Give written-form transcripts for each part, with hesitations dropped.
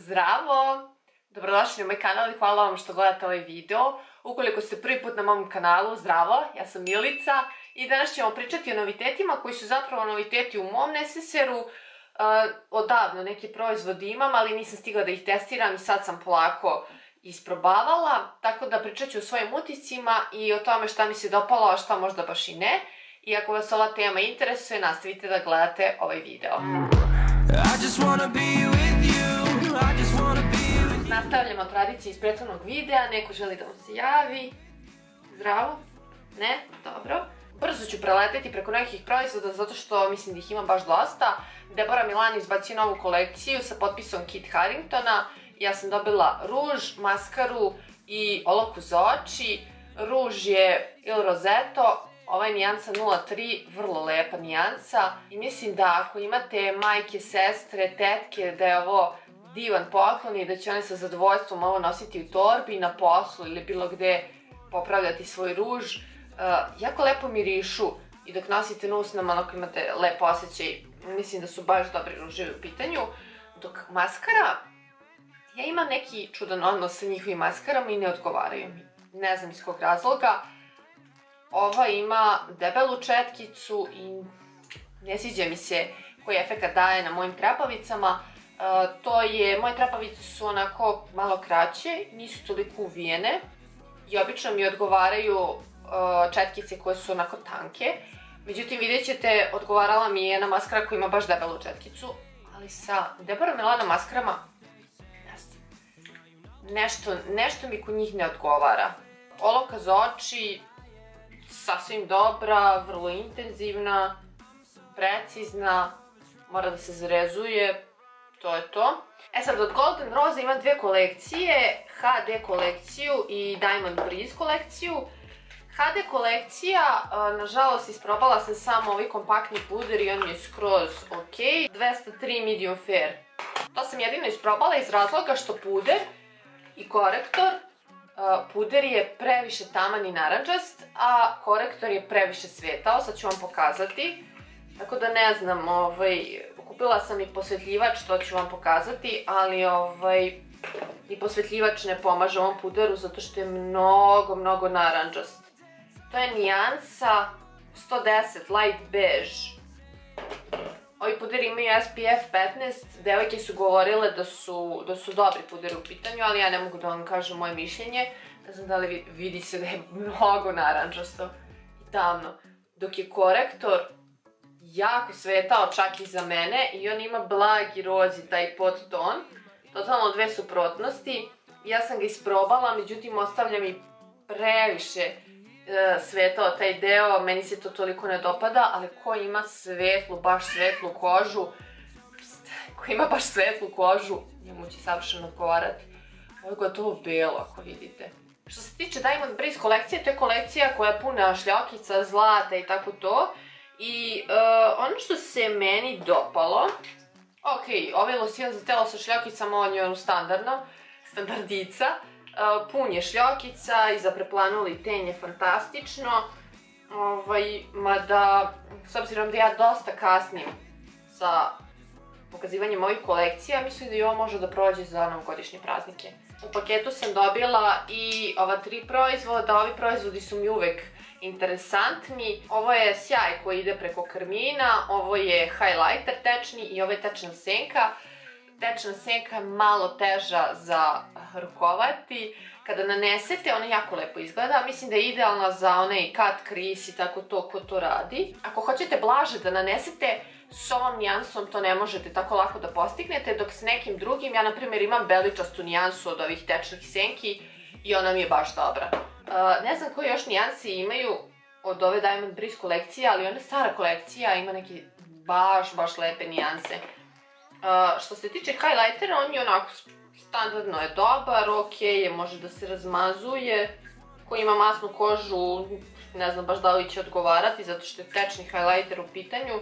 Zdravo! Dobrodošli na moj kanal i hvala vam što gledate ovaj video. Ukoliko ste prvi put na mom kanalu, zdravo, ja sam Milica i danas ćemo pričati o novitetima koji su zapravo noviteti u mom neseseru. Odavno neki proizvodi imam, ali nisam stigla da ih testiram i sad sam polako isprobavala. Tako da pričat ću o svojim utiscima i o tome šta mi se dopalo, a šta možda baš i ne. I ako vas ova tema interesuje, nastavite da gledate ovaj video. Nastavljamo tradiciju iz prethodnog videa, neko želi da vam se javi. Zdravo? Ne? Dobro. Brzo ću preleteti preko nekih proizvoda zato što mislim da ih ima baš dosta. Deborah Milani izbacio novu kolekciju sa potpisom Kit Haringtona. Ja sam dobila ruž, maskaru i olovku za oči. Ruž je Il Rosetto. Ova je nijansa 03, vrlo lepa nijansa. I mislim da ako imate majke, sestre, tetke, da je ovo divan poklon i da će one sa zadovoljstvom ovo nositi u torbi, na poslu ili bilo gde popravljati svoj ruž. Jako lepo mirišu i dok nosite na usnama, onako imate lep osjećaj. Mislim da su baš dobri ruževi u pitanju. Dok maskara, ja imam neki čudan odnos sa njihovim maskarama i ne odgovaraju mi. Ne znam iz kog razloga. Ova ima debelu četkicu i ne sviđa mi se koji efekt daje na mojim trepavicama. Moje trepavice su onako malo kraće, nisu toliko uvijene i obično mi odgovaraju četkice koje su onako tanke. Međutim, vidjet ćete, odgovarala mi je jedna maskara koja ima baš debelu četkicu, ali sa Deborah Milana maskarama nešto mi kod njih ne odgovara. Olovka za oči, sasvim dobra, vrlo intenzivna, precizna, mora da se zarezuje, to je to. E sad, od Golden Rose imam dve kolekcije, HD kolekciju i Diamond Breeze kolekciju. HD kolekcija, nažalost, isprobala sam samo ovaj kompaktni puder i on je skroz ok. 203 medium fair. To sam jedino isprobala iz razloga što puder i korektor, puder je previše taman i naranđast, a korektor je previše svetao, sad ću vam pokazati. Tako da ne znam, kupila sam i posvetljivač, to ću vam pokazati, ali i posvetljivač ne pomaže ovom puderu zato što je mnogo naranđast. To je nijansa 110 light beige. Ovi puderi imaju SPF 15, devojke su govorile da su dobri puderi u pitanju, ali ja ne mogu da vam kažem moje mišljenje. Ne znam da li vidi se da je mnogo naranđasto i tamno. Dok je korektor jako svetao čak i za mene i on ima blagi rozi, taj podton. Totalno dve suprotnosti. Ja sam ga isprobala, međutim ostavlja mi previše svetao taj deo, meni se to toliko ne dopada, ali ko ima baš svetlu kožu, njemu će savršeno odgovarati. Ovo je gotovo belo, ako vidite. Što se tiče Diamond Breeze kolekcije, to je kolekcija koja je puna šljokica, zlata i tako to. I ono što se meni dopalo, ovaj losjon za telo sa šljokicama, on je standardica. Pun je šljokica i za preplanuli ten je fantastično. Mada, s obzirom da ja dosta kasnim sa pokazivanjem ovih kolekcija, mislim da i ovo može da prođe za novogodišnje praznike. U paketu sam dobila i ova 3 proizvoda, ovi proizvodi su mi uvek interesantni. Ovo je sjaj koji ide preko karmina, ovo je highlighter tečni i ovo je tečna senka. Tečna senka je malo teža za rukovati. Kada nanesete, ona jako lepo izgleda. Mislim da je idealna za onaj cut crease i tako to ko to radi. Ako hoćete blaže da nanesete, s ovom nijansom to ne možete tako lako da postignete, dok s nekim drugim, ja na primjer imam beličastu nijansu od ovih tečnih senki i ona mi je baš dobra. Ne znam koje još nijanse imaju od ove Diamond Breeze kolekcije, ali ona stara kolekcija ima neke baš lepe nijanse. Što se tiče highlightera, on je onako standardno je dobar, ok je, može da se razmazuje. Ko ima masnu kožu, ne znam baš da li će odgovarati, zato što je tečni highlighter u pitanju.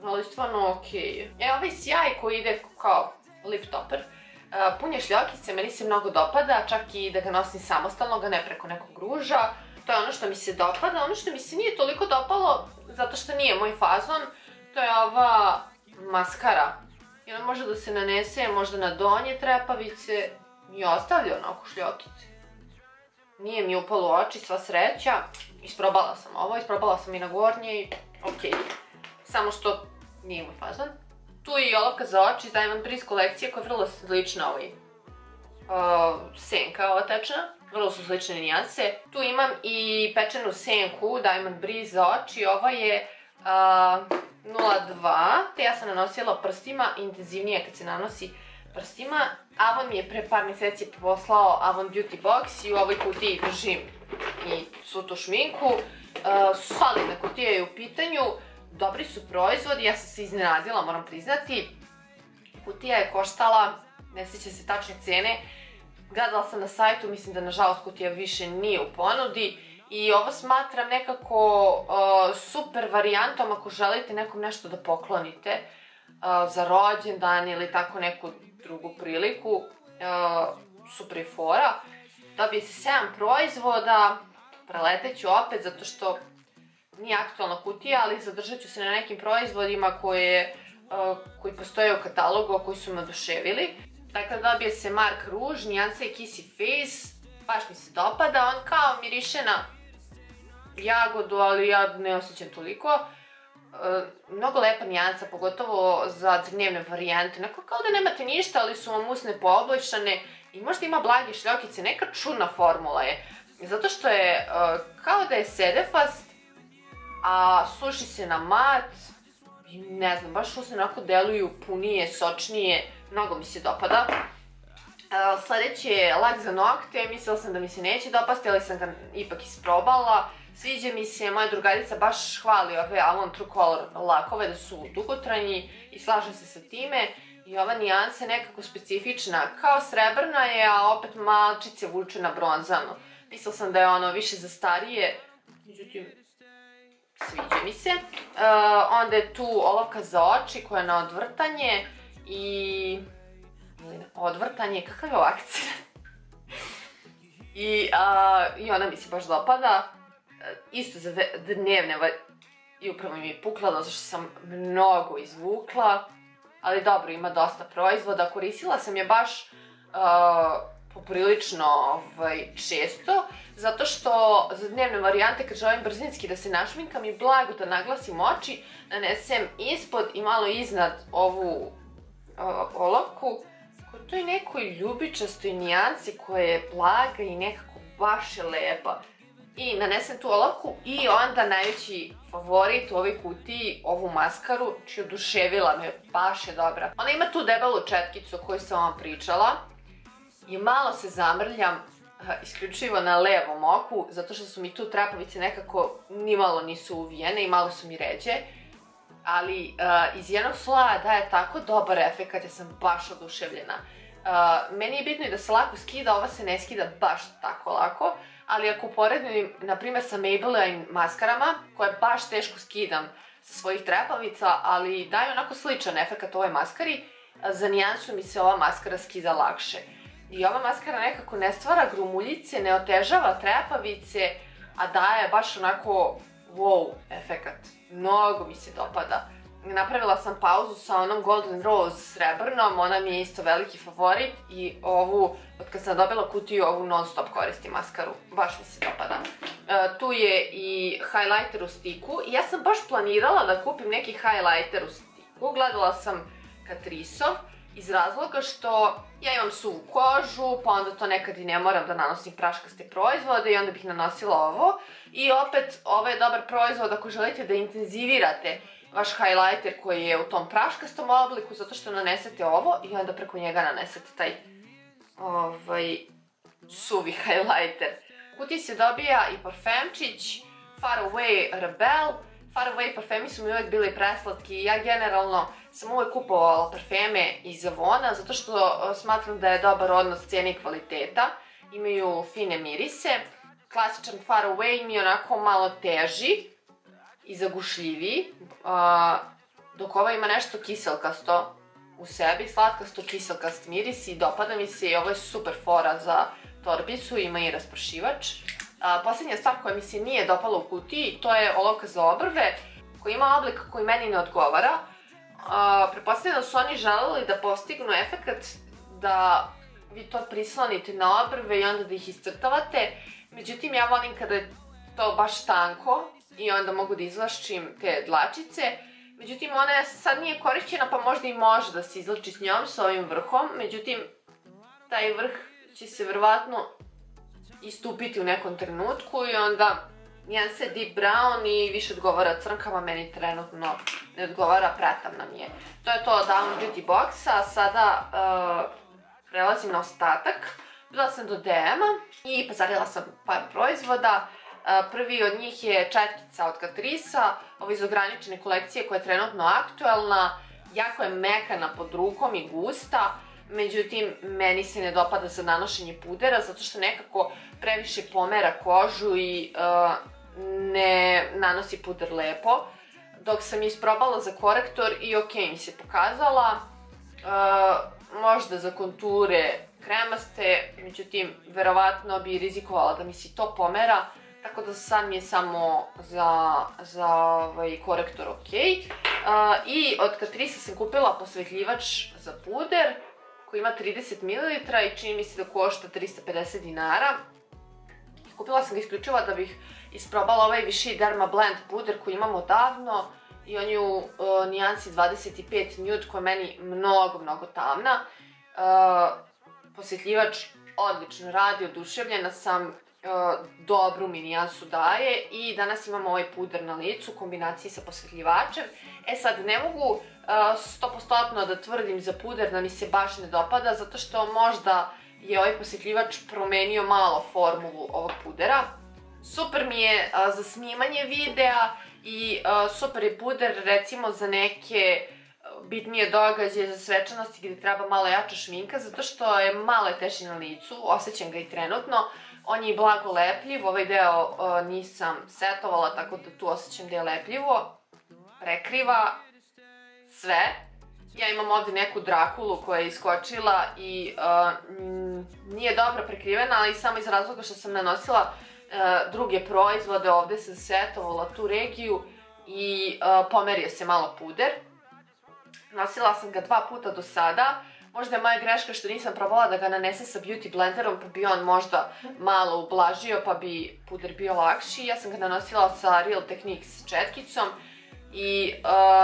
Ali stvarno ok je. Ovaj sjaj koji ide kao lip topper, pun je šljokice, meni se mnogo dopada, čak i da ga nosim samostalno, ga ne preko nekog ruža. To je ono što mi se dopada. Ono što mi se nije toliko dopalo, zato što nije moj fazon, to je ova maskara. I ona može da se nanese možda na donje trepavice i ostavlja onako šljokice. Nije mi upalo u oči, sva sreća. Isprobala sam ovo, isprobala sam i na gornje i okej. Samo što nije moj fazon. Tu je i olovka za oči iz Diamond Breeze kolekcije koja je vrlo slična ovoj senka otečna. Vrlo su slične nijanse. Tu imam i pečenu senku Diamond Breeze za oči. Ova je 0,2, te ja sam nanosila prstima, intenzivnije kad se nanosi prstima. Avon mi je pre par mjeseci poslao Avon Beauty Box i u ovoj kutiji držim i svu tu šminku. Solidna kutija je u pitanju, dobri su proizvodi, ja sam se iznenadila, moram priznati. Kutija je koštala, ne sjećam se tačne cene, gledala sam na sajtu, mislim da nažalost kutija više nije u ponudi. I ovo smatram nekako super varijantom ako želite nekom nešto da poklonite za rođendan ili tako neku drugu priliku. Super je fora. Dobije se 7 proizvoda, preleteću opet zato što nije aktualna kutija, ali zadržat ću se na nekim proizvodima koji postoje u katalogu, koji su me oduševili. Dakle, dobije se Mark Rouge, nijansa je Kissy Face, baš mi se dopada, on kao miriše na jagodu, ali ja ne osjećam toliko. Mnogo lepa nijansa, pogotovo za dnevne varijante, onako kao da nemate ništa, ali su vam usne poboljšane i možda ima blage šljokice, neka čudna formula je. Zato što je kao da je sedefast, a suši se na mat, ne znam, baš usne onako deluju punije, sočnije, mnogo mi se dopada. Sljedeći je lak za nokte, mislila sam da mi se neće dopasti, ali sam ga ipak isprobala. Sviđa mi se, moja drugarica baš hvali ove Avon True Color lakove da su dugotrajni i slažem se sa time. I ova nijansa je nekako specifična, kao srebrna je, a opet malčice vuče na bronzano. Mislila sam da je ono više za starije, međutim, sviđa mi se. Onda je tu olovka za oči koja je na odvrtanje i... odvrtanje, kakav je ovo akcent? I ona mi se baš dopada. Isto za dnevne, i upravo mi je pukla, zato što sam mnogo izvukla. Ali dobro, ima dosta proizvoda. Koristila sam je baš poprilično često, zato što za dnevne varijante, kad želim brzinski da se našminkam i blago da naglasim oči, nanesem ispod i malo iznad ovu olovku, u toj nekoj ljubičastoj nijansi koja je blaga i nekako baš je lepa. I nanesem tu olovku i onda najveći favorit u ovoj kutiji, ovu maskaru, čiji oduševila me, baš je dobra. Ona ima tu debelu četkicu o kojoj sam vam pričala i malo se zamrljam isključivo na levom oku, zato što su mi tu trepavice nekako nimalo nisu uvijene i malo su mi ređe. Ali iz jednog sloja daje tako dobar efekt, ja sam baš oduševljena. Meni je bitno i da se lako skida, ova se ne skida baš tako lako, ali ako uporedim, na primjer, sa Maybelline maskarama, koje baš teško skidam sa svojih trepavica, ali daju onako sličan efekt ovoj maskari, za nijansu mi se ova maskara skida lakše. I ova maskara nekako ne stvara grumuljice, ne otežava trepavice, a daje baš onako wow efekt. Mnogo mi se dopada. Napravila sam pauzu sa onom Golden Rose srebrnom, ona mi je isto veliki favorit i ovu, od kad sam dobila kutiju, ovu non stop koristim maskaru, baš mi se dopada. Tu je i highlighter u stiku i ja sam baš planirala da kupim neki highlighter u stiku, gledala sam Catriceov iz razloga što ja imam suvu kožu, pa onda to nekad i ne moram da nanosim praškaste proizvode i onda bih nanosila ovo. I opet, ovo je dobar proizvod ako želite da intenzivirate vaš highlighter koji je u tom praškastom obliku, zato što nanesete ovo i onda preko njega nanesete taj suvi highlighter. U kutiji se dobija i parfemčić Far Away Rebel. Far Away parfemi su mi uvijek bili preslatki i ja generalno sam uvijek kupovala parfeme iz Avona zato što smatram da je dobar odnos cijene i kvaliteta. Imaju fine mirise. Klasičan Far Away mi je onako malo teži i zagušljiviji, dok ova ima nešto kiselkasto u sebi, slatkasto kiselkast miris i dopada mi se i ovo je super fora za torbicu, ima i raspršivač. Posljednja stvar koja mi se nije dopala u kutiji, to je olovka za obrve, koja ima oblik koji meni ne odgovara. Pretpostavljam da su oni želeli da postignu efekat da vi to prislonite na obrve i onda da ih iscrtavate. Međutim, ja volim kada je to baš tanko i onda mogu da izvlačim te dlačice. Međutim, ona sad nije korišćena pa možda i može da se izvlači s njom, sa ovim vrhom. Međutim, taj vrh će se verovatno istupiti u nekom trenutku i onda jedan se deep brown i više odgovara crnkama, meni trenutno ne odgovara, pretamna mi je. To je to od Avon Beauty Boxa, sada prelazim na ostatak. Bila sam do DM-a i pazarila sam par proizvoda. Prvi od njih je četkica od Catrice'a, ovo iz ograničene kolekcije koja je trenutno aktuelna. Jako je mekana pod rukom i gusta, međutim meni se ne dopada za nanošenje pudera zato što nekako previše pomera kožu i ne nanosi puder lepo. Dok sam je isprobala za korektor i ok mi se pokazala, možda za konture kremaste, međutim verovatno bi rizikovala da mi se to pomera, tako da sad mi je samo za korektor ok. I od Catrice'a sam kupila posvetljivač za puder koji ima 30 ml i čini mi se da košta 350 dinara. Kupila sam ga isključivo da bih isprobala ovaj Vichy Derma Blend puder koji imam odavno i on je u nijansi 25 nude koja je meni mnogo tamna. Posvetljivač odlično radi, oduševljena sam, dobru mi nijansu daje i danas imam ovaj puder na licu u kombinaciji sa posvetljivačem. E sad, ne mogu 100% da tvrdim za puder da mi se baš ne dopada, zato što možda je ovaj posvetljivač promenio malo formulu ovog pudera. Super mi je za snimanje videa i super je puder recimo za neke bitnije događaje, za svečanosti gdje treba malo jača šminka, zato što je malo teži na licu, osjećam ga i trenutno. On je i blago lepljiv, ovaj deo nisam setovala, tako da tu osjećam da je lepljivo. Prekriva sve. Ja imam ovdje neku Drakulu koja je iskočila i nije dobro prekrivena, ali samo iz razloga što sam nanosila druge proizvode, ovdje sam setovala tu regiju i pomerio se malo puder. Nosila sam ga 2 puta do sada. Možda je moja greška što nisam probala da ga nanesem sa beauty blenderom, pa bi on možda malo ublažio, pa bi puder bio lakši. Ja sam ga nanosila sa Real Techniques četkicom i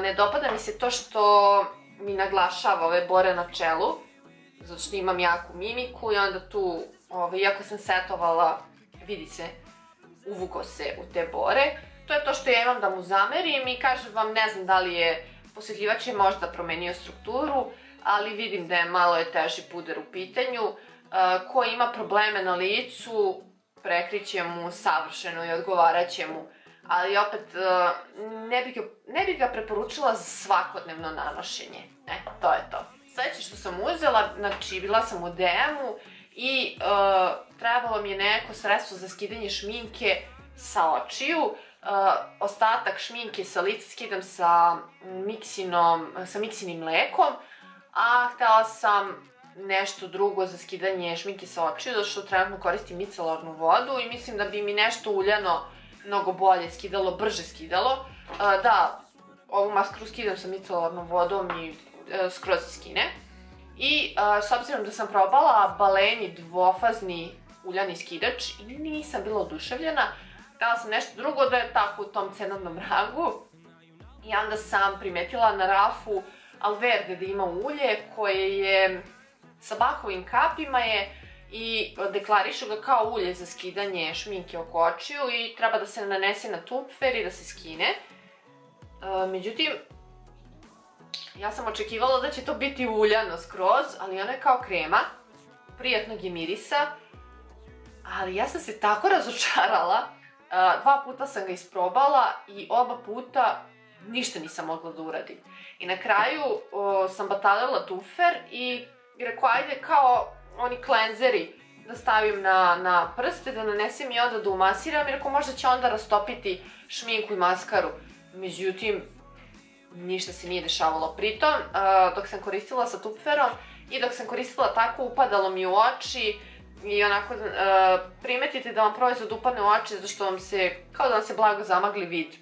ne dopada mi se to što mi naglašava ove bore na čelu, zato što imam jaku mimiku i onda tu, iako sam setovala, vidi se, uvuko se u te bore. To je to što ja imam da mu zamerim i kažem vam, ne znam da li je posvetljivač je možda promenio strukturu, ali vidim da je malo teži puder u pitanju. Ko ima probleme na licu, prekriće mu savršeno i odgovarat će mu, ali opet ne bih ga preporučila za svakodnevno nanošenje. To je to. Sljedeće što sam uzela, znači bila sam u DM-u i trebalo mi je neko sredstvo za skidanje šminke sa očiju. Ostatak šminke sa lica skidam sa miksinim mlekom, a htjela sam nešto drugo za skidanje šminke sa očiju, zato što trenutno koristim micelarnu vodu i mislim da bi mi nešto uljano mnogo bolje skidalo, brže skidalo. Da, ovu maskru skidam sa micelarnom vodom i skroz skine. I s obzirom da sam probala Baleni dvofazni uljani skidač i nisam bila oduševljena, htjela sam nešto drugo da je tako u tom cenovnom rangu. I onda sam primetila na rafu Alverde da ima ulje koje je sa bakovim kapima i deklarišu ga kao ulje za skidanje šminke oko očiju i treba da se nanese na tupfer i da se skine. Međutim, ja sam očekivala da će to biti uljano skroz, ali ono je kao krema, prijatnog je mirisa, ali ja sam se tako razočarala. 2 puta sam ga isprobala i oba puta ništa nisam mogla da uradim. I na kraju sam batalila tufer i rekao ajde kao oni klenzeri da stavim na prste, da nanesem i onda da umasiram i rekao možda će onda rastopiti šminku i maskaru. Međutim, ništa se nije dešavalo. Pritom, dok sam koristila sa tupferom i dok sam koristila tako, upadalo mi u oči i onako primetite da vam proizvod upadne u oči zato što vam se, kao da vam se blago zamagli vid.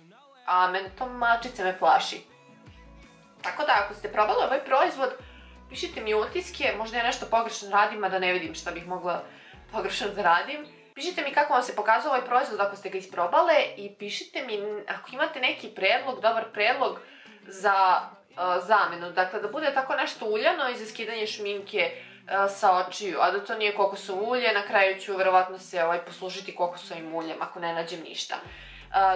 A mene to malčice me plaši. Tako da, ako ste probali ovaj proizvod, pišite mi utiske, možda ja nešto pogrešno radim, a da ne vidim šta bih mogla pogrešno da radim. Pišite mi kako vam se pokazao ovaj proizvod ako ste ga isprobale i pišite mi ako imate neki predlog, dobar predlog za zamenu. Dakle, da bude tako nešto uljano i za skidanje šminke sa očiju, a da to nije kokosovo ulje, na kraju ću verovatno se poslužiti kokosovim uljem ako ne nađem ništa.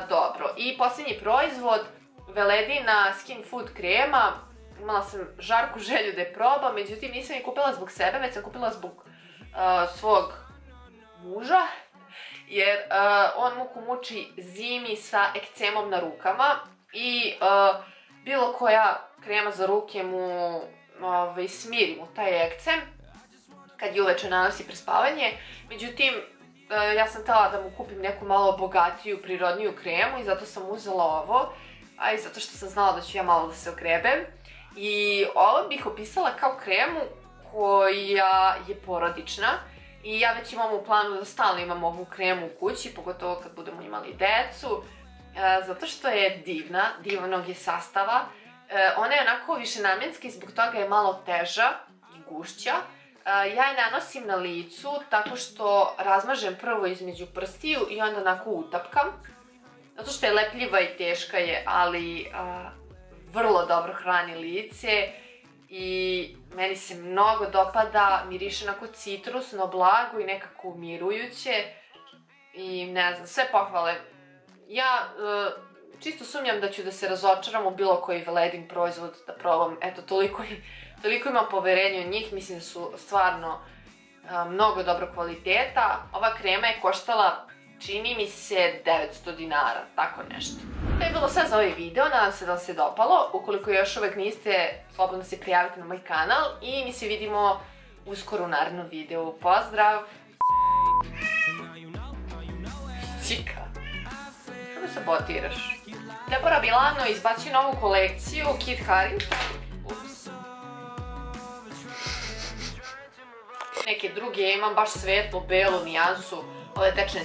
Dobro, i posljednji proizvod, Veledina Skin Food krema. Imala sam žarku želju da je probam, međutim nisam je kupila zbog sebe, već sam kupila zbog svog muža, jer on muku muči zimi sa ekcemom na rukama i bilo koja krema za ruke mu smiri mu taj ekcem kad je uveče nanosi pre spavanje. Međutim, ja sam htjela da mu kupim neku malo bogatiju, prirodniju kremu i zato sam uzela ovo, a i zato što sam znala da ću ja malo da se ogrebem. I ovo bih opisala kao kremu koja je porodična i ja već imam u planu da stalno imam ovu kremu u kući, pogotovo kad budemo imali decu, zato što je divna, divnog je sastava. Ona je onako višenamjenska i zbog toga je malo teža i gušća. Ja je nanosim na licu tako što razmažem prvo između prstiju i onda onako utapkam. Zato što je lepljiva i teška je, ali vrlo dobro hrani lice i meni se mnogo dopada, miriše onako citrusno, blago i nekako umirujuće i ne znam, sve pohvale. Ja čisto sumnjam da ću da se razočaram u bilo koji Veledin proizvod da probam, eto toliko imam poverenja u njih, mislim da su stvarno mnogo dobro kvaliteta. Ova krema je koštala, čini mi se, 900 dinara, tako nešto. To je bilo sve za ovaj video, nadam se da vam se dopalo. Ukoliko još uvek niste, slobodno se prijavite na moj kanal i mi se vidimo uskoro u narednom videu. Pozdrav! Čika, što me sabotiraš? Deborah Milano izbacio novu kolekciju, Kit Harington. Ups. Neke druge, imam baš svetlo, belu nijansu, ove tečne